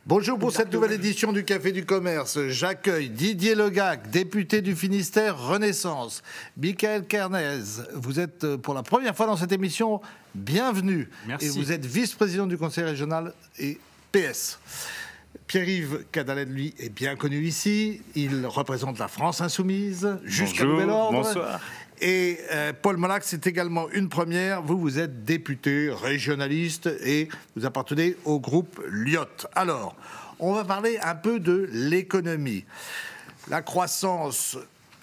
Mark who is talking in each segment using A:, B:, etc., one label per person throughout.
A: Bonjour pour cette nouvelle édition du Café du Commerce. J'accueille Didier Legac, député du Finistère Renaissance. Michael Kernez, vous êtes pour la première fois dans cette émission. Bienvenue.
B: Merci.
A: Et vous êtes vice-président du Conseil régional et PS. Pierre-Yves Cadalet, lui, est bien connu ici. Il représente la France insoumise jusqu'à nouvel ordre.
B: Bonsoir.
A: Et Paul Molac, c'est également une première. Vous êtes député régionaliste et vous appartenez au groupe Lyot. Alors, on va parler un peu de l'économie. La croissance,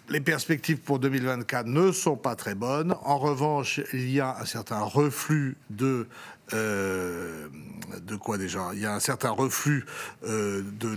A: les perspectives pour 2024 ne sont pas très bonnes. En revanche, il y a un certain reflux de quoi déjà ? Il y a un certain reflux de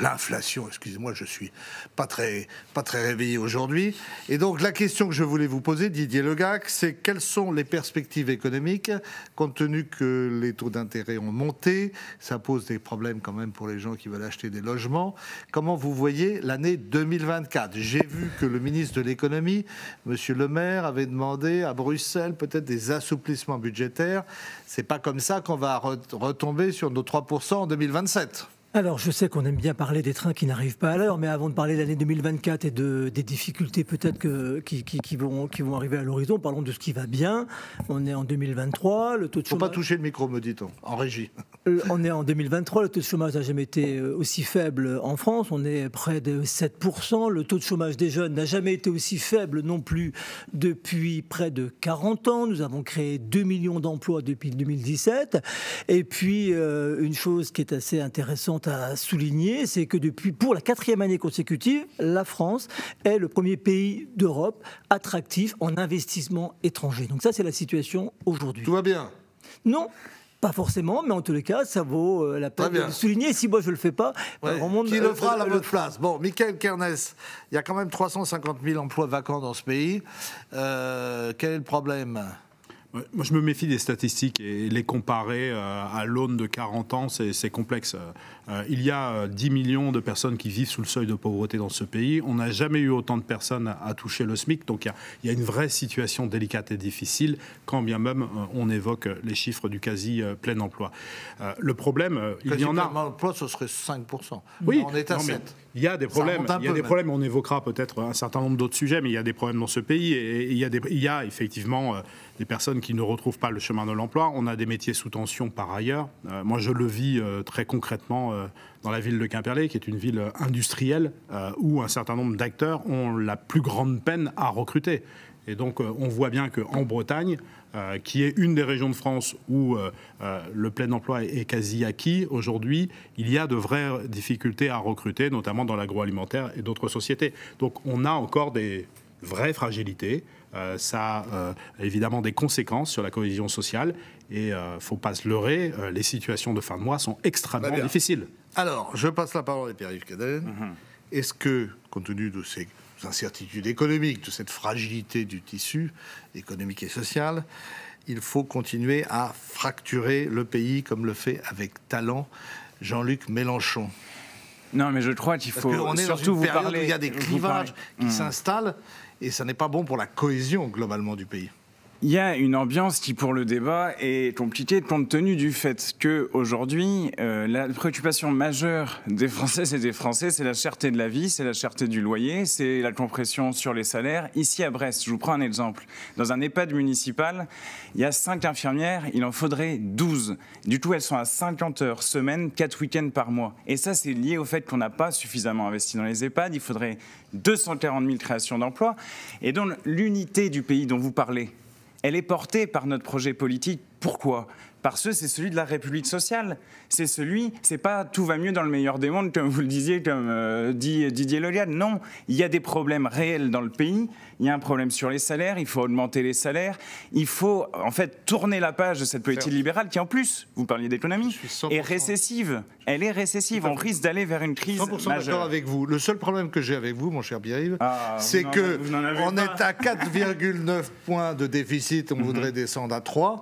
A: l'inflation, excusez-moi, je suis pas très réveillé aujourd'hui. Et donc la question que je voulais vous poser, Didier Legac, c'est quelles sont les perspectives économiques, compte tenu que les taux d'intérêt ont monté, ça pose des problèmes quand même pour les gens qui veulent acheter des logements. Comment vous voyez l'année 2024 ? J'ai vu que le ministre de l'économie, Monsieur Le Maire, avait demandé à Bruxelles peut-être des assouplissements budgétaires. C'est pas comme ça qu'on va retomber sur nos 3% en 2027.
C: Alors, je sais qu'on aime bien parler des trains qui n'arrivent pas à l'heure, mais avant de parler de l'année 2024 et des difficultés peut-être qui vont arriver à l'horizon, parlons de ce qui va bien. On est en 2023, le taux de chômage...
A: Faut pas toucher le micro, me dit-on, en régie.
C: On est en 2023, le taux de chômage n'a jamais été aussi faible en France, on est près de 7%. Le taux de chômage des jeunes n'a jamais été aussi faible non plus depuis près de 40 ans. Nous avons créé 2 millions d'emplois depuis 2017. Et puis, une chose qui est assez intéressante à souligner, c'est que pour la 4e année consécutive, la France est le premier pays d'Europe attractif en investissement étranger. Donc ça, c'est la situation aujourd'hui.
A: Tout va bien ?
C: Non, pas forcément, mais en tous les cas, ça vaut la peine de le souligner. Si moi je ne le fais pas,
A: qui le fera à votre place ? Bon, Michael Kernez, il y a quand même 350 000 emplois vacants dans ce pays. Quel est le problème ?
B: Moi, je me méfie des statistiques et les comparer à l'aune de 40 ans, c'est complexe. Il y a 10 millions de personnes qui vivent sous le seuil de pauvreté dans ce pays. On n'a jamais eu autant de personnes à toucher le SMIC. Donc, il y a une vraie situation délicate et difficile, quand bien même on évoque les chiffres du quasi plein emploi. Le problème, il y en a...
A: Plein emploi, ce serait 5%.
B: Oui,
A: on est à 7%.
B: Il y a des problèmes. On évoquera peut-être un certain nombre d'autres sujets, mais il y a des problèmes dans ce pays. Et il y a effectivement des personnes qui ne retrouvent pas le chemin de l'emploi. On a des métiers sous tension par ailleurs. Moi, je le vis très concrètement dans la ville de Quimperlé, qui est une ville industrielle où un certain nombre d'acteurs ont la plus grande peine à recruter. Et donc, on voit bien qu'en Bretagne, qui est une des régions de France où le plein emploi est quasi acquis, aujourd'hui, il y a de vraies difficultés à recruter, notamment dans l'agroalimentaire et d'autres sociétés. Donc, on a encore des vraies fragilités. Ça a évidemment des conséquences sur la cohésion sociale. Et il ne faut pas se leurrer, les situations de fin de mois sont extrêmement difficiles.
A: Alors, je passe la parole à Pierre-Yves Cadalet. Est-ce que, compte tenu de ces incertitudes économiques, de cette fragilité du tissu économique et social, il faut continuer à fracturer le pays comme le fait avec talent Jean-Luc Mélenchon?
D: Non, mais je crois qu'il faut surtout vous parler...
A: Où il y a des clivages qui s'installent et ça n'est pas bon pour la cohésion globalement du pays.
D: Il y a une ambiance qui, pour le débat, est compliquée compte tenu du fait qu'aujourd'hui, la préoccupation majeure des Françaises et des Français, c'est la cherté de la vie, c'est la cherté du loyer, c'est la compression sur les salaires. Ici, à Brest, je vous prends un exemple. Dans un EHPAD municipal, il y a 5 infirmières, il en faudrait 12. Du coup, elles sont à 50 heures semaine, 4 week-ends par mois. Et ça, c'est lié au fait qu'on n'a pas suffisamment investi dans les EHPAD. Il faudrait 240 000 créations d'emplois. Et donc, l'unité du pays dont vous parlez, elle est portée par notre projet politique. Pourquoi ? Parce que c'est celui de la République sociale. C'est pas tout va mieux dans le meilleur des mondes, comme vous le disiez, comme dit Didier Legac. Non, il y a des problèmes réels dans le pays. Il y a un problème sur les salaires, il faut augmenter les salaires. Il faut en fait tourner la page de cette politique libérale qui, en plus, vous parliez d'économie, est récessive. elle est récessive. On risque d'aller vers une crise
A: 100%
D: majeure.
A: d'accord avec vous. Le seul problème que j'ai avec vous, mon cher Pierre-Yves, c'est que on est à 4,9 points de déficit, on voudrait descendre à 3.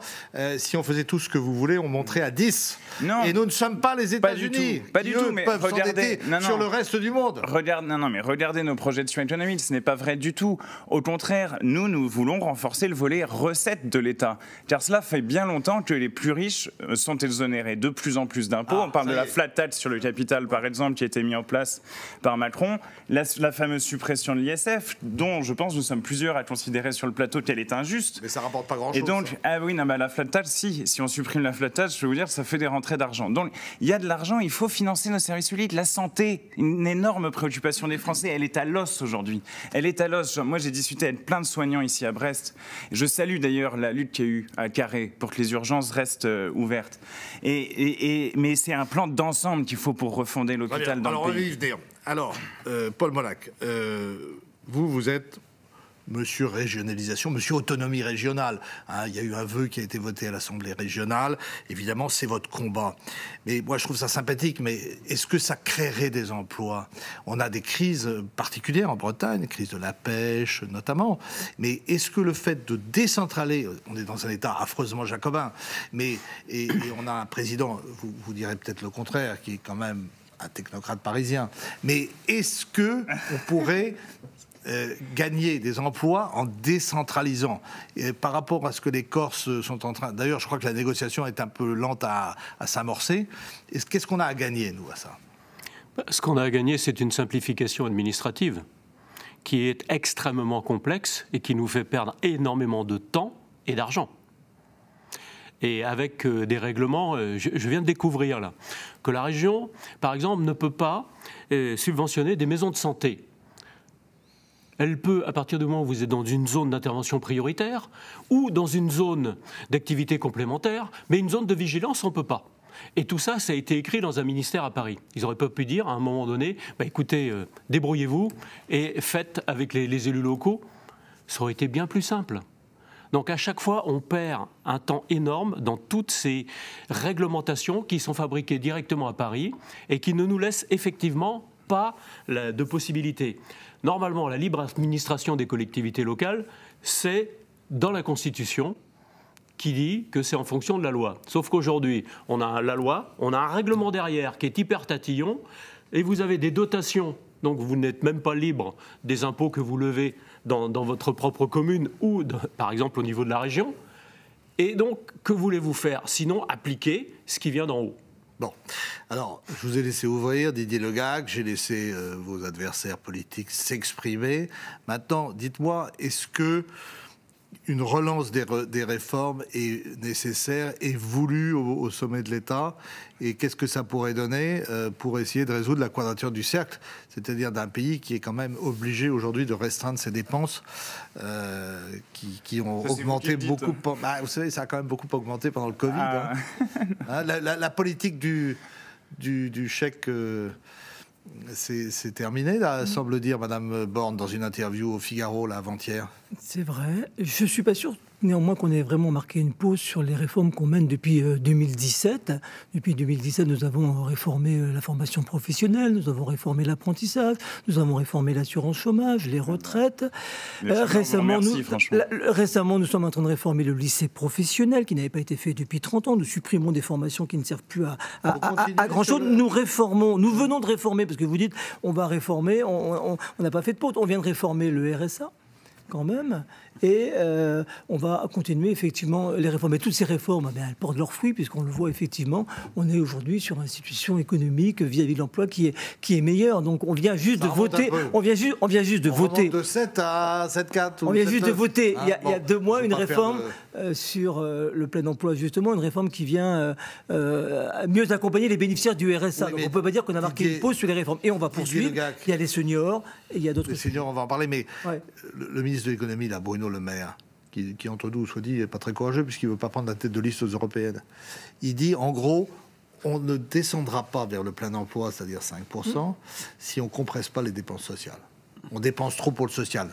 A: Si on faisait tout ce que vous voulez, on monterait à 10.
D: Non.
A: Et nous ne sommes pas les États-Unis.
D: Pas du tout,
A: mais peuvent s'endetter sur le reste du monde.
D: Regardez nos projections économiques, ce n'est pas vrai du tout. Au contraire, nous voulons renforcer le volet recettes de l'État. Car cela fait bien longtemps que les plus riches sont exonérés de plus en plus d'impôts. On parle de la flat tax sur le capital, par exemple, qui a été mis en place par Macron. La fameuse suppression de l'ISF, dont je pense nous sommes plusieurs à considérer sur le plateau qu'elle est injuste.
A: Mais ça rapporte pas grand-chose.
D: Et donc, la flat tax, si on supprime la flat tax, je vais vous dire, ça fait des rentrées d'argent. Donc, il y a de l'argent, il faut financer nos services publics. La santé, une énorme préoccupation des Français, elle est à l'os aujourd'hui. Elle est à l'os. Moi, j'ai discuté avec plein de soignants ici à Brest. Je salue d'ailleurs la lutte qu'il y a eu à Carré pour que les urgences restent ouvertes. Mais c'est un plan d'ensemble qu'il faut pour refonder l'hôpital dans le pays.
A: Alors, Paul Molac, vous êtes monsieur régionalisation, monsieur autonomie régionale. Il y a eu un vœu qui a été voté à l'Assemblée régionale. Évidemment, c'est votre combat. Mais moi, je trouve ça sympathique. Mais est-ce que ça créerait des emplois? On a des crises particulières en Bretagne, crise de la pêche notamment. Mais est-ce que le fait de décentraliser, on est dans un État affreusement jacobin, et on a un président, vous direz peut-être le contraire, qui est quand même un technocrate parisien. Mais est-ce que on pourrait gagner des emplois en décentralisant par rapport à ce que les Corses sont en train... D'ailleurs, je crois que la négociation est un peu lente à s'amorcer. Qu'est-ce qu'on a à gagner, nous, à ça?
E: Ce qu'on a à gagner, c'est une simplification administrative qui est extrêmement complexe et qui nous fait perdre énormément de temps et d'argent. Et avec des règlements, je viens de découvrir là, que la région, par exemple, ne peut pas subventionner des maisons de santé. Elle peut, à partir du moment où vous êtes dans une zone d'intervention prioritaire ou dans une zone d'activité complémentaire, mais une zone de vigilance, on ne peut pas. Et tout ça, ça a été écrit dans un ministère à Paris. Ils n'auraient pas pu dire, à un moment donné, écoutez, débrouillez-vous et faites avec les élus locaux. Ça aurait été bien plus simple. Donc à chaque fois, on perd un temps énorme dans toutes ces réglementations qui sont fabriquées directement à Paris et qui ne nous laissent effectivement pas de possibilités. Normalement, la libre administration des collectivités locales, c'est dans la Constitution qui dit que c'est en fonction de la loi. Sauf qu'aujourd'hui, on a la loi, on a un règlement derrière qui est hyper tatillon, et vous avez des dotations, donc vous n'êtes même pas libre des impôts que vous levez dans votre propre commune ou, par exemple, au niveau de la région. Et donc, que voulez-vous faire? Sinon, appliquer ce qui vient d'en haut.
A: Bon, alors, je vous ai laissé ouvrir, Didier Legac, j'ai laissé vos adversaires politiques s'exprimer. Maintenant, dites-moi, est-ce que une relance des réformes est nécessaire et voulue au sommet de l'État? Et qu'est-ce que ça pourrait donner pour essayer de résoudre la quadrature du cercle, c'est-à-dire d'un pays qui est quand même obligé aujourd'hui de restreindre ses dépenses qui ont augmenté beaucoup. Vous savez, ça a quand même beaucoup augmenté pendant le Covid. La politique du chèque... C'est terminé, là, semble dire Madame Borne dans une interview au Figaro avant-hier.
C: C'est vrai. Je ne suis pas sûr, néanmoins, qu'on ait vraiment marqué une pause sur les réformes qu'on mène depuis 2017. Depuis 2017, nous avons réformé la formation professionnelle, nous avons réformé l'apprentissage, nous avons réformé l'assurance chômage, les retraites. Récemment, nous sommes en train de réformer le lycée professionnel, qui n'avait pas été fait depuis 30 ans. Nous supprimons des formations qui ne servent plus à grand-chose. Nous venons de réformer, parce que vous dites, on va réformer, on n'a pas fait de pause. On vient de réformer le RSA, quand même, et on va continuer effectivement les réformes. Mais toutes ces réformes, elles portent leurs fruits, puisqu'on le voit effectivement, on est aujourd'hui sur une situation économique vis-à-vis de l'emploi qui est meilleure. Donc on vient juste de voter. On vient juste de voter.
A: De 7 à 7,4.
C: On vient juste de voter il y a 2 mois une réforme sur le plein emploi, justement, une réforme qui vient mieux accompagner les bénéficiaires du RSA. Oui, donc on ne peut pas dire qu'on a marqué une pause sur les réformes. Et on va poursuivre. Il y a les seniors et il y a d'autres.
A: Les seniors, on va en parler, mais le ministre de l'économie, là, Bruno Le Maire, qui entre nous, soit dit, n'est pas très courageux puisqu'il ne veut pas prendre la tête de liste aux européennes. Il dit, en gros, on ne descendra pas vers le plein emploi, c'est-à-dire 5%, si on ne compresse pas les dépenses sociales. On dépense trop pour le social.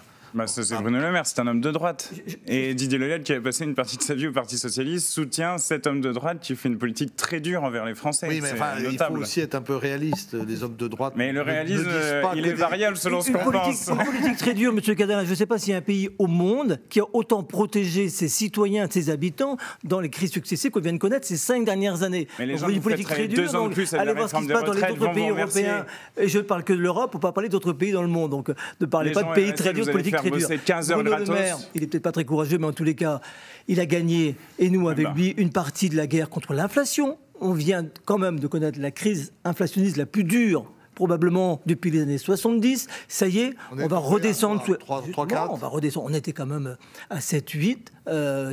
D: C'est Bruno Le Maire, c'est un homme de droite. Et Didier Le Gall, qui a passé une partie de sa vie au Parti Socialiste, soutient cet homme de droite qui fait une politique très dure envers les Français.
A: Oui, mais il faut aussi être un peu réaliste, les hommes de droite.
D: Mais le réalisme, il est variable selon ce qu'on pense.
C: Une politique très dure, M. Cadana. Je ne sais pas s'il y a un pays au monde qui a autant protégé ses citoyens, ses habitants, dans les crises successives qu'on vient de connaître ces 5 dernières années.
D: Mais les gens qui politique très dure, 2 ans de plus à la réforme des retraites vont vous remercier.
C: Et je ne parle que de l'Europe, on ne peut pas parler d'autres pays dans le monde. Donc ne parlez pas de pays très durs, de politique très dure.
D: 15 heures
C: Bruno Le Maire, il n'est peut-être pas très courageux, mais en tous les cas, il a gagné, et nous avec lui, une partie de la guerre contre l'inflation. On vient quand même de connaître la crise inflationniste la plus dure, probablement depuis les années 70. Ça y est, on va redescendre. On va redescendre. On était quand même à 7, 8.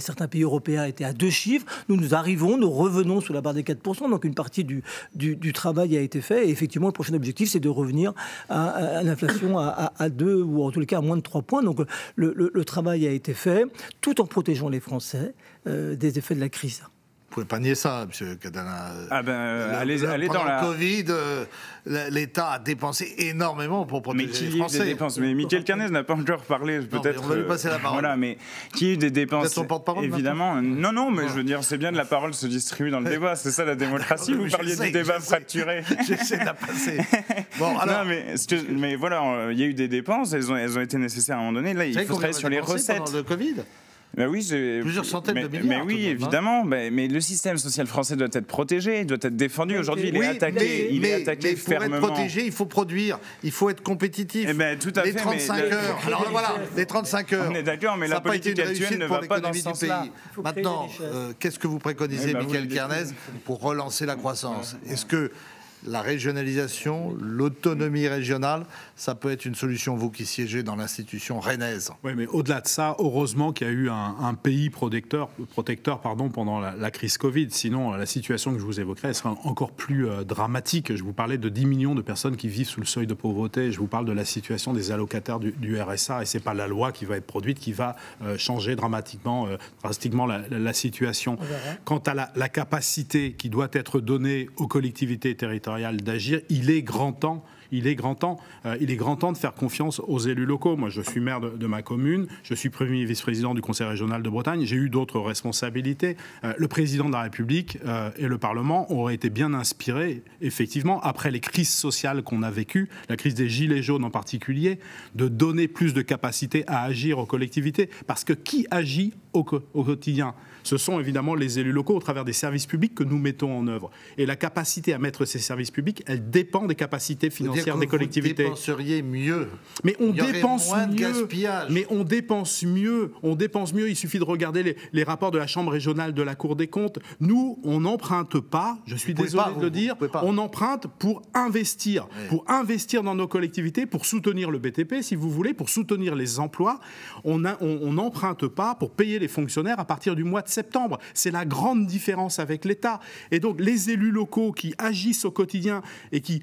C: Certains pays européens étaient à 2 chiffres. Nous revenons sous la barre des 4%. Donc une partie du travail a été fait. Et effectivement, le prochain objectif, c'est de revenir à l'inflation à 2 ou en tous les cas à moins de 3 points. Donc le travail a été fait, tout en protégeant les Français des effets de la crise.
A: Vous pouvez pas nier ça, M. Cadana.
D: Allez dans la...
A: Pendant le Covid, l'État a dépensé énormément pour protéger les Français.
D: Des dépenses. Mais Michael Carnez n'a pas encore parlé, peut-être.
A: On va lui passer la parole.
D: Voilà, mais qui a eu des dépenses...
A: Son porte-parole,
D: évidemment. Non, mais je veux dire, c'est bien de la parole se distribuer dans le débat. C'est ça la démocratie. Vous parliez du débat fracturé.
A: J'essaie de la passer. Bon, alors...
D: Non, mais voilà, il y a eu des dépenses. Elles ont été nécessaires à un moment donné. Là, il faut travailler sur les recettes.
A: Pendant le Covid.
D: Ben oui,
A: plusieurs centaines de milliards.
D: Mais oui, évidemment. Mais le système social français doit être protégé, doit être défendu. Aujourd'hui, il est attaqué. Il est attaqué fermement.
A: Pour être protégé, il faut produire, il faut être compétitif.
D: Tout à fait.
A: Les 35 heures. Alors voilà, les 35 heures.
D: On est d'accord, mais la politique actuelle ne va pas dans ce sens-là.
A: Maintenant, qu'est-ce que vous préconisez, Michael Carnez, pour relancer la croissance ? Est-ce que la régionalisation, l'autonomie régionale, ça peut être une solution, vous qui siégez dans l'institution rennaise.
B: Oui, mais au-delà de ça, heureusement qu'il y a eu un pays protecteur pendant la crise Covid. Sinon, la situation que je vous évoquerai serait encore plus dramatique. Je vous parlais de 10 millions de personnes qui vivent sous le seuil de pauvreté. Je vous parle de la situation des allocataires du RSA. Et ce n'est pas la loi qui va être produite qui va changer drastiquement la situation. Quant à la capacité qui doit être donnée aux collectivités territoriales d'agir, il est grand temps de faire confiance aux élus locaux. Moi, je suis maire de ma commune, je suis premier vice-président du Conseil régional de Bretagne, j'ai eu d'autres responsabilités. Le président de la République et le Parlement auraient été bien inspirés, effectivement, après les crises sociales qu'on a vécues, la crise des Gilets jaunes en particulier, de donner plus de capacité à agir aux collectivités. Parce que qui agit au quotidien ? Ce sont évidemment les élus locaux au travers des services publics que nous mettons en œuvre. Et la capacité à mettre ces services publics, elle dépend des capacités financières des collectivités.
A: Vous dépenseriez mieux.
B: Mais on dépense
A: moins de
B: mieux.
A: Gaspillage.
B: Mais on dépense mieux. Il suffit de regarder les rapports de la Chambre régionale de la Cour des comptes. Nous, on n'emprunte pas. Je suis désolé de le dire. On emprunte pour investir. Oui. Pour investir dans nos collectivités, pour soutenir le BTP, si vous voulez, pour soutenir les emplois. On n'emprunte pas pour payer les fonctionnaires à partir du mois de septembre. C'est la grande différence avec l'État. Et donc, les élus locaux qui agissent au quotidien et qui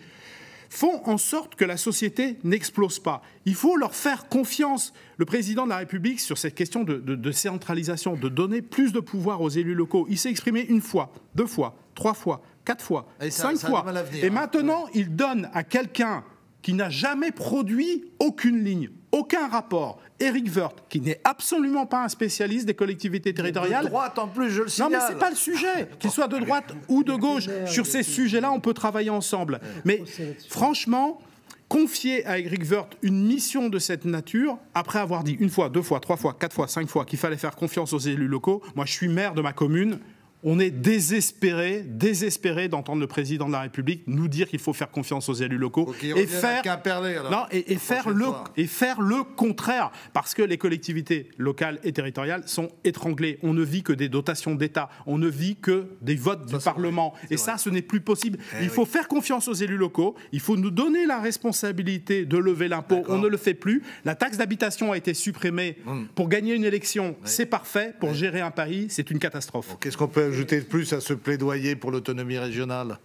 B: font en sorte que la société n'explose pas. Il faut leur faire confiance. Le président de la République, sur cette question de centralisation, de donner plus de pouvoir aux élus locaux, il s'est exprimé 1 fois, 2 fois, 3 fois, 4 fois, 5 fois. Et maintenant, il donne à quelqu'un qui n'a jamais produit aucune ligne, aucun rapport, Éric Woerth, qui n'est absolument pas un spécialiste des collectivités territoriales.
A: De droite en plus, je le signale.
B: Non, mais c'est pas le sujet. Qu'il soit de droite ou de gauche, sur ces sujets-là, on peut travailler ensemble. Mais franchement, confier à Éric Woerth une mission de cette nature, après avoir dit 1 fois, 2 fois, 3 fois, 4 fois, 5 fois qu'il fallait faire confiance aux élus locaux, moi je suis maire de ma commune. On est désespéré d'entendre le président de la République nous dire qu'il faut faire confiance aux élus locaux et faire le contraire, parce que les collectivités locales et territoriales sont étranglées. On ne vit que des dotations d'État, on ne vit que des votes du Parlement, et ça, ce n'est plus possible. Il faut faire confiance aux élus locaux, il faut nous donner la responsabilité de lever l'impôt. On ne le fait plus. La taxe d'habitation a été supprimée pour gagner une élection, c'est parfait. Pour gérer un pays, c'est une catastrophe.
A: Qu'est-ce qu'on peut ajouter de plus à ce plaidoyer pour l'autonomie régionale ?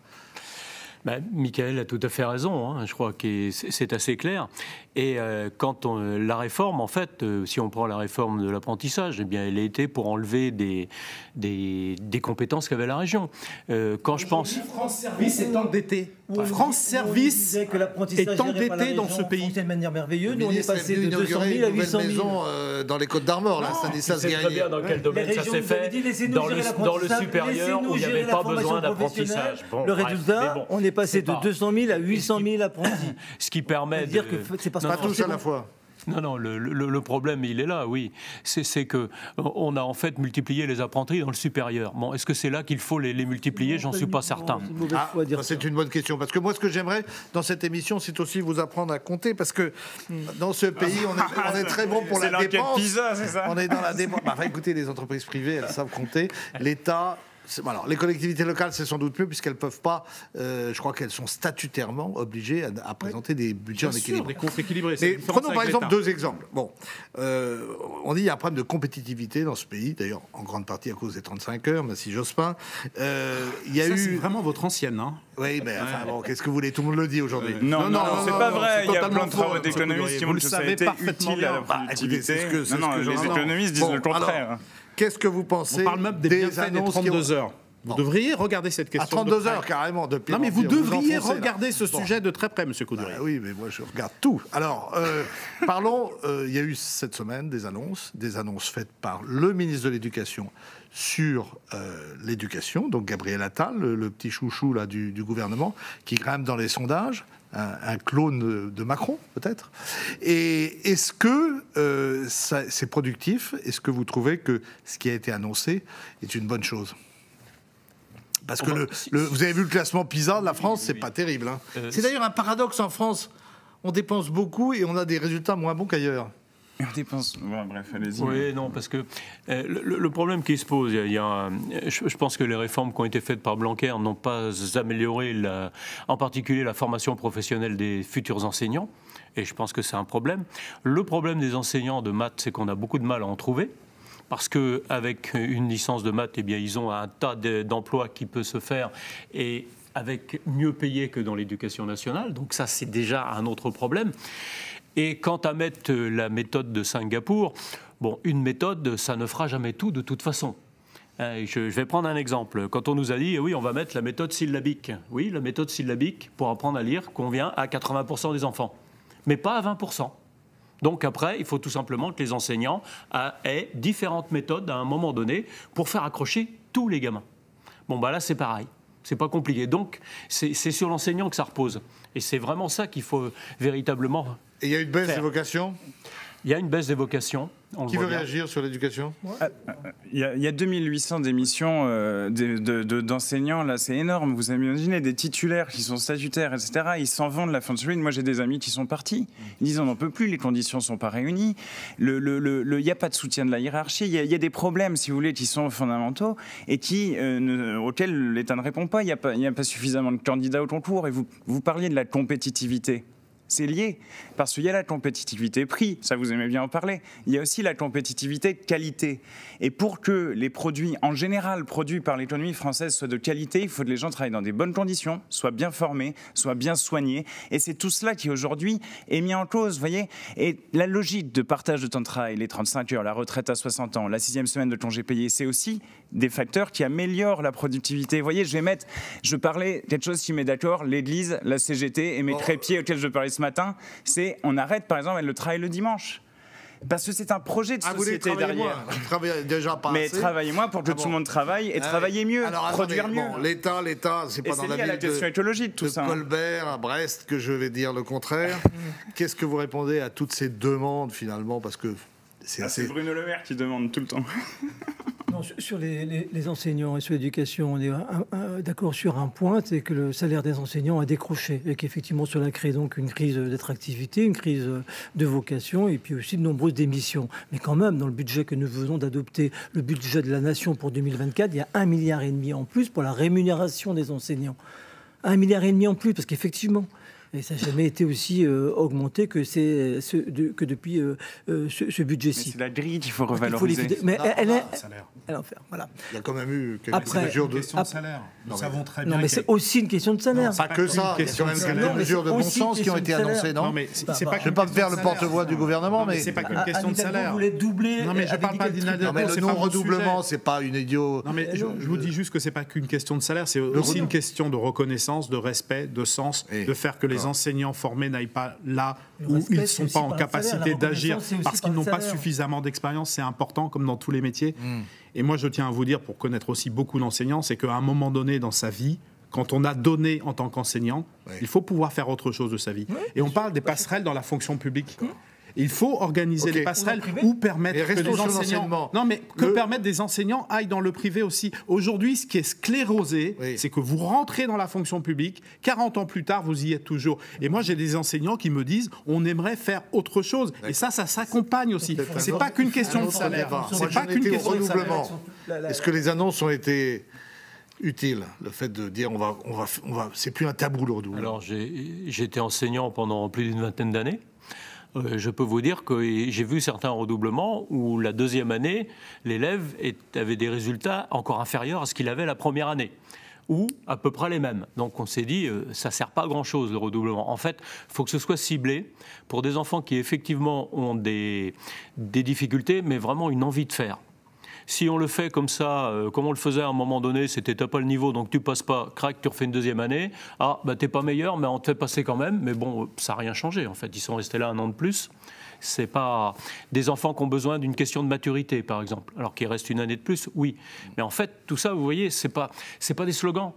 E: Michael a tout à fait raison, hein. Je crois que c'est assez clair. Et quand la réforme, en fait, si on prend la réforme de l'apprentissage, eh bien, elle a été pour enlever des compétences qu'avait la région. Quand je pense...
B: France Service est endetté. France Service est endetté dans ce pays.
C: De manière merveilleuse. Nous, on est passé de 200 000 à 800 000.
A: Dans les Côtes d'Armor, là, Stanislas Guerrier.
E: Très bien dans quel domaine ça s'est fait. Dans le supérieur, où il n'y avait pas besoin d'apprentissage.
C: Le résultat, on est passé de 200 000 à 800 000 apprentis.
E: Ce qui permet
C: dire que c'est pas
A: tous à la fois.
E: Non, le problème, il est là, oui. C'est qu'on a en fait multiplié les apprentis dans le supérieur. Bon, est-ce que c'est là qu'il faut les multiplier? J'en suis pas certain.
A: C'est une bonne question. Parce que moi, ce que j'aimerais dans cette émission, c'est aussi vous apprendre à compter. Parce que dans ce pays, on est très bon pour la dépense.
D: C'est l'enquête PISA, c'est ça?
A: On est dans la dépense. Écoutez, les entreprises privées, elles savent compter. L'État... Alors, les collectivités locales, c'est sans doute mieux puisqu'elles ne peuvent pas, je crois qu'elles sont statutairement obligées à présenter des budgets en équilibre.
B: Des comptes équilibrés.
A: Mais prenons par exemple 2 exemples. Bon, on dit qu'il y a un problème de compétitivité dans ce pays, d'ailleurs en grande partie à cause des 35 heures, Massy Jospin.
B: C'est vraiment votre ancienne, hein?
A: Oui, mais qu'est-ce que vous voulez? Tout le monde le dit aujourd'hui.
D: Non, c'est pas vrai. Il y a plein de travaux d'économistes qui montrent que ça a été utile à la productivité. Les économistes disent le contraire.
A: Qu'est-ce que vous pensez?
B: On parle même des bienfaits des 32 heures. Vous devriez regarder cette question.
A: À 32 heures, carrément.
B: Non, mais vous devriez regarder ce sujet de très près, M. Coudray.
A: Oui, mais moi, je regarde tout. Alors, parlons. Il y a eu cette semaine des annonces faites par le ministre de l'Éducation sur l'éducation, donc Gabriel Attal, le petit chouchou là, du gouvernement, qui grimpe dans les sondages. Un clone de Macron, peut-être. Et est-ce que c'est productif? Est-ce que vous trouvez que ce qui a été annoncé est une bonne chose? Parce que vous avez vu le classement PISA de la France, c'est pas terrible. Hein. C'est d'ailleurs un paradoxe en France. On dépense beaucoup et on a des résultats moins bons qu'ailleurs.
D: On dépense. Bref, allez-y.
E: Oui, non, parce que le problème qui se pose, je pense que les réformes qui ont été faites par Blanquer n'ont pas amélioré, en particulier la formation professionnelle des futurs enseignants. Et je pense que c'est un problème. Le problème des enseignants de maths, c'est qu'on a beaucoup de mal à en trouver. Parce qu'avec une licence de maths, eh bien, ils ont un tas d'emplois qui peut se faire et avec mieux payé que dans l'éducation nationale. Donc ça, c'est déjà un autre problème. Et quant à mettre la méthode de Singapour, bon, une méthode, ça ne fera jamais tout de toute façon. Je vais prendre un exemple. Quand on nous a dit, oui, on va mettre la méthode syllabique. Oui, la méthode syllabique, pour apprendre à lire, convient à 80% des enfants, mais pas à 20%. Donc après, il faut tout simplement que les enseignants aient différentes méthodes à un moment donné pour faire accrocher tous les gamins. Bon, bah là, c'est pareil. C'est pas compliqué. Donc, c'est sur l'enseignant que ça repose. Et c'est vraiment ça qu'il faut véritablement.
A: Et il y a une baisse des vocations?
E: Il y a une baisse des vocations.
A: Qui veut réagir sur l'éducation?
D: Il y a 2800 démissions d'enseignants, là, c'est énorme. Vous imaginez des titulaires qui sont statutaires, etc. Ils s'en vont de la fin de semaine. Moi, j'ai des amis qui sont partis. Ils disent on n'en peut plus, les conditions ne sont pas réunies. Il n'y a pas de soutien de la hiérarchie. Il y a des problèmes, si vous voulez, qui sont fondamentaux et auxquels l'État ne répond pas. Il n'y a pas suffisamment de candidats au concours. Et vous parliez de la compétitivité. C'est lié, parce qu'il y a la compétitivité prix, ça vous aimez bien en parler. Il y a aussi la compétitivité qualité. Et pour que les produits, en général, produits par l'économie française soient de qualité, il faut que les gens travaillent dans des bonnes conditions, soient bien formés, soient bien soignés. Et c'est tout cela qui, aujourd'hui, est mis en cause, vous voyez. Et la logique de partage de temps de travail, les 35 heures, la retraite à 60 ans, la 6e semaine de congé payé, c'est aussi des facteurs qui améliorent la productivité. Vous voyez, je parlais quelque chose qui met d'accord, l'Église, la CGT et mes trépieds auxquels je parlais ce matin, c'est on arrête par exemple le travail le dimanche. Parce que c'est un projet de société derrière.
A: Travaillez déjà pas
D: mais
A: assez.
D: Travaillez moins pour que tout le monde travaille et travailler mieux, produire mieux.
A: Bon, l'État, c'est pas dans la ville
D: la question écologique, tout ça.
A: Colbert à Brest que je vais dire le contraire. Qu'est-ce que vous répondez à toutes ces demandes finalement? Parce que
D: c'est Bruno Le Maire qui demande tout le temps.
C: Non, sur les enseignants et sur l'éducation, on est d'accord sur un point, c'est que le salaire des enseignants a décroché et qu'effectivement cela crée donc une crise d'attractivité, une crise de vocation et puis aussi de nombreuses démissions. Mais quand même, dans le budget que nous venons d'adopter, le budget de la Nation pour 2024, il y a 1,5 milliard en plus pour la rémunération des enseignants. 1,5 milliard en plus, parce qu'effectivement, Et ça n'a jamais été aussi augmenté que depuis ce budget-ci.
D: Mais c'est la grille qu'il faut revaloriser.
C: Mais elle est en faire. Voilà.
A: Il y a quand même eu quelques mesures de
B: salaire. Nous savons très bien.
C: Non, mais c'est aussi une question de salaire.
A: Pas que ça. Il y a quand même quelques mesures de bon sens qui ont été annoncées, non?
B: Je
A: ne vais pas me faire le porte-voix du gouvernement, mais
B: c'est pas qu'une question de salaire.
C: Vous voulez doubler.
B: Non, mais je parle pas d'Hidalgo.
A: Le non-redoublement, c'est pas une idiot.
B: Non, mais je vous dis juste que c'est pas qu'une question de salaire, c'est aussi une question de reconnaissance, de respect, de sens, de faire que les enseignants formés n'aillent pas là où ils ne sont pas en capacité d'agir parce qu'ils n'ont pas suffisamment d'expérience. C'est important, comme dans tous les métiers. Et moi, je tiens à vous dire, pour connaître aussi beaucoup d'enseignants, c'est qu'à un moment donné dans sa vie, quand on a donné en tant qu'enseignant, il faut pouvoir faire autre chose de sa vie. Et on parle des passerelles dans la fonction publique. Il faut organiser les passerelles ou permettre que les enseignants... Non, mais permettre des enseignants aillent dans le privé aussi. Aujourd'hui, ce qui est sclérosé, c'est que vous rentrez dans la fonction publique, 40 ans plus tard, vous y êtes toujours. Et moi, j'ai des enseignants qui me disent, on aimerait faire autre chose. Et ça s'accompagne aussi. C'est pas qu'une question de salaire. C'est pas qu'une question de salaire.
A: Est-ce que les annonces ont été utiles? Le fait de dire, c'est plus un tabou, le redoublement.
E: Alors, j'ai été enseignant pendant plus d'une vingtaine d'années. Je peux vous dire que j'ai vu certains redoublements où la deuxième année, l'élève avait des résultats encore inférieurs à ce qu'il avait la première année, ou à peu près les mêmes. Donc on s'est dit, ça ne sert pas à grand-chose le redoublement. En fait, il faut que ce soit ciblé pour des enfants qui effectivement ont des difficultés, mais vraiment une envie de faire. Si on le fait comme ça, comme on le faisait à un moment donné, c'était t'as pas le niveau, donc tu passes pas, crac, tu refais une deuxième année. Ah, bah t'es pas meilleur, mais on te fait passer quand même. Mais bon, ça n'a rien changé en fait. Ils sont restés là un an de plus. C'est pas des enfants qui ont besoin d'une question de maturité, par exemple. Alors qu'il reste une année de plus, oui. Mais en fait, tout ça, vous voyez, c'est pas des slogans.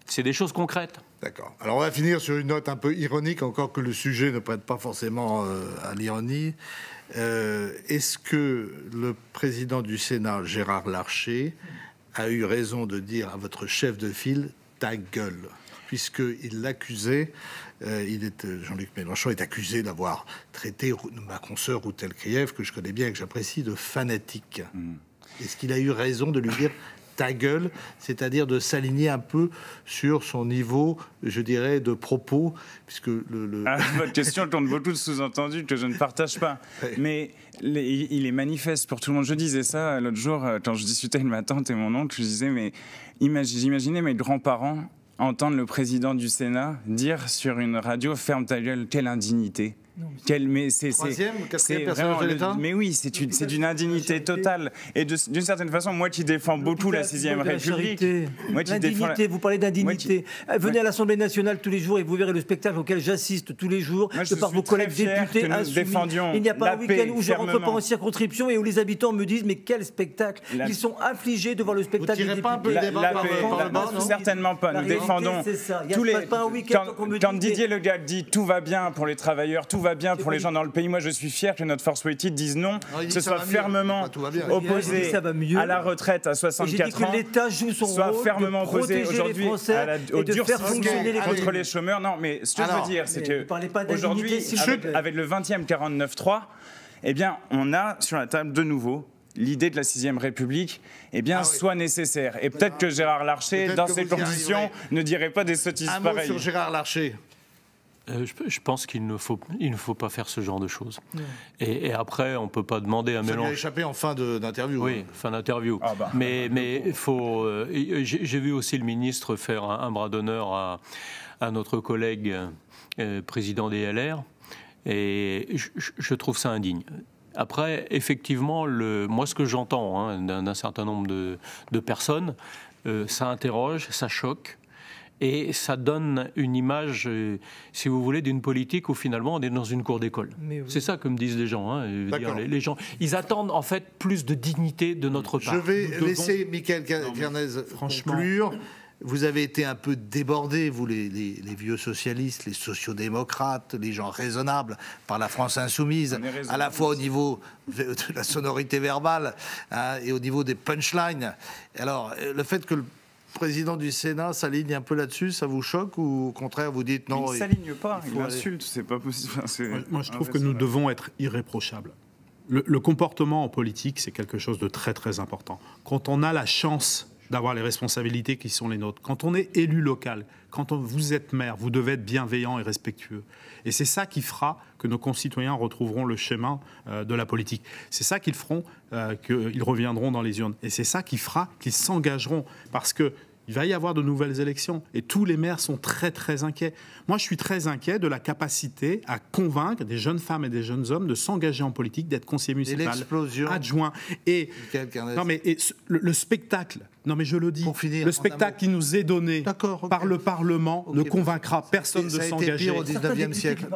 E: C'est des choses concrètes.
A: D'accord. Alors on va finir sur une note un peu ironique, encore que le sujet ne prête pas forcément à l'ironie. Est-ce que le président du Sénat, Gérard Larcher, a eu raison de dire à votre chef de file « ta gueule » puisqu'il l'accusait, Jean-Luc Mélenchon est accusé d'avoir traité ma consoeur Ruth Elkrief, que je connais bien et que j'apprécie, de fanatique. Est-ce qu'il a eu raison de lui dire ta gueule, c'est-à-dire de s'aligner un peu sur son niveau, je dirais, de propos, puisque
D: votre question tourne beaucoup de sous-entendus que je ne partage pas. Mais il est manifeste pour tout le monde. Je disais ça l'autre jour, quand je discutais avec ma tante et mon oncle, je disais, mais j'imaginais mes grands-parents entendre le président du Sénat dire sur une radio « ferme ta gueule », quelle indignité.
A: Troisième, quatrième personnage de l'État.
D: Mais oui, c'est d'une indignité totale. Et d'une certaine façon, moi qui défends beaucoup la 6ème République...
C: L'indignité, vous parlez d'indignité. Venez à l'Assemblée nationale tous les jours et vous verrez le spectacle auquel j'assiste tous les jours de par vos collègues députés insoumis. Il n'y a pas un week-end où je ne rentre pas en circonscription et où les habitants me disent mais quel spectacle. Ils sont affligés de voir le spectacle des députés.
D: Certainement pas. Nous défendons tous les... Quand Didier Le Gall dit tout va bien pour les travailleurs, tout va bien pour les gens dans le pays. Moi, je suis fier que notre Force politique dise non, que ce soit fermement opposé à la retraite à 64 ans,
C: que l'État joue son
D: soit
C: rôle
D: fermement opposé aujourd'hui au durcissement contre les chômeurs. Non, mais ce que je veux dire, c'est que aujourd'hui, avec le 20e 49.3, eh bien, on a sur la table de nouveau l'idée de la 6ème République soit nécessaire. Et peut-être que Gérard Larcher, dans ces conditions, ne dirait pas des sottises pareilles.
A: Un mot sur Gérard Larcher.
E: Je pense qu'il ne faut pas faire ce genre de choses. Et après, on ne peut pas demander à Mélenchon... Ça lui a
A: échappé en fin d'interview.
E: Oui, fin d'interview. Mais il faut... J'ai vu aussi le ministre faire un bras d'honneur à notre collègue président des LR. Et je trouve ça indigne. Après, effectivement, moi, ce que j'entends d'un certain nombre de personnes, ça interroge, ça choque. Et ça donne une image, si vous voulez, d'une politique où finalement on est dans une cour d'école. Oui. C'est ça que me disent les gens. Les gens, ils attendent en fait plus de dignité de notre part.
A: Je vais laisser Mickaël Kernez conclure. Vous avez été un peu débordés, vous les vieux socialistes, les sociodémocrates, les gens raisonnables par la France insoumise, à la fois au niveau de la sonorité verbale et au niveau des punchlines. Alors, le fait que le président du Sénat s'aligne un peu là-dessus, ça vous choque ou au contraire vous dites non?
D: Il ne s'aligne pas, il insulte, c'est pas possible.
B: Moi je trouve que nous devons être irréprochables. Le comportement en politique, c'est quelque chose de très très important. Quand on a la chance d'avoir les responsabilités qui sont les nôtres. Quand on est élu local, quand vous êtes maire, vous devez être bienveillant et respectueux. Et c'est ça qui fera que nos concitoyens retrouveront le chemin de la politique. C'est ça qu'ils feront, qu'ils reviendront dans les urnes. Et c'est ça qui fera qu'ils s'engageront. Parce que il va y avoir de nouvelles élections et tous les maires sont très très inquiets. Moi, je suis très inquiet de la capacité à convaincre des jeunes femmes et des jeunes hommes de s'engager en politique, d'être conseiller municipal, adjoint. Et non mais le spectacle. Non mais je le dis. Le spectacle qui nous est donné par le Parlement ne convaincra personne de s'engager.
A: Ça a été pire au 19e siècle.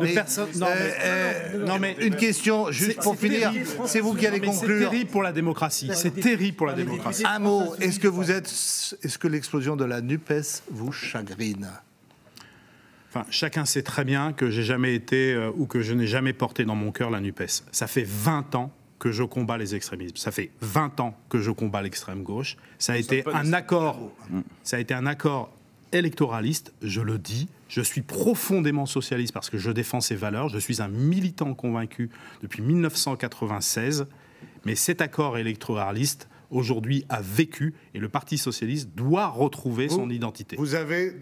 B: Non mais
A: une question juste pour finir. C'est vous qui allez conclure.
B: C'est terrible pour la démocratie. C'est terrible pour la démocratie.
A: Un mot. Est-ce que l'explosion de la NUPES vous chagrine?
B: Enfin, chacun sait très bien que j'ai jamais été ou que je n'ai jamais porté dans mon cœur la NUPES. Ça fait 20 ans que je combats les extrémismes. Ça fait 20 ans que je combats l'extrême gauche. Ça a été un accord électoraliste, je le dis. Je suis profondément socialiste parce que je défends ces valeurs. Je suis un militant convaincu depuis 1996. Mais cet accord électoraliste, aujourd'hui, a vécu et le Parti socialiste doit retrouver son identité.
A: Vous avez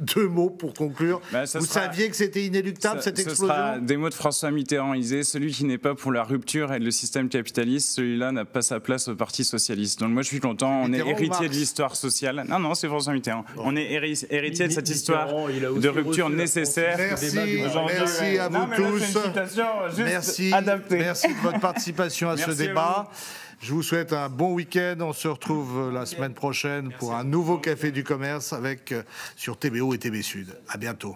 A: 2 mots pour conclure. Vous saviez que c'était inéluctable, cette explosion?
D: Ce sera des mots de François Mitterrand. Il disait, celui qui n'est pas pour la rupture et le système capitaliste, celui-là n'a pas sa place au Parti socialiste. Donc moi, je suis content. On est héritier de l'histoire sociale. Non, c'est François Mitterrand. Bon. On est héritier de cette histoire de rupture nécessaire.
A: Merci à vous tous. Merci de votre participation à ce débat. Je vous souhaite un bon week-end. On se retrouve la semaine prochaine pour un nouveau Café du Commerce sur TBO et TB Sud. À bientôt.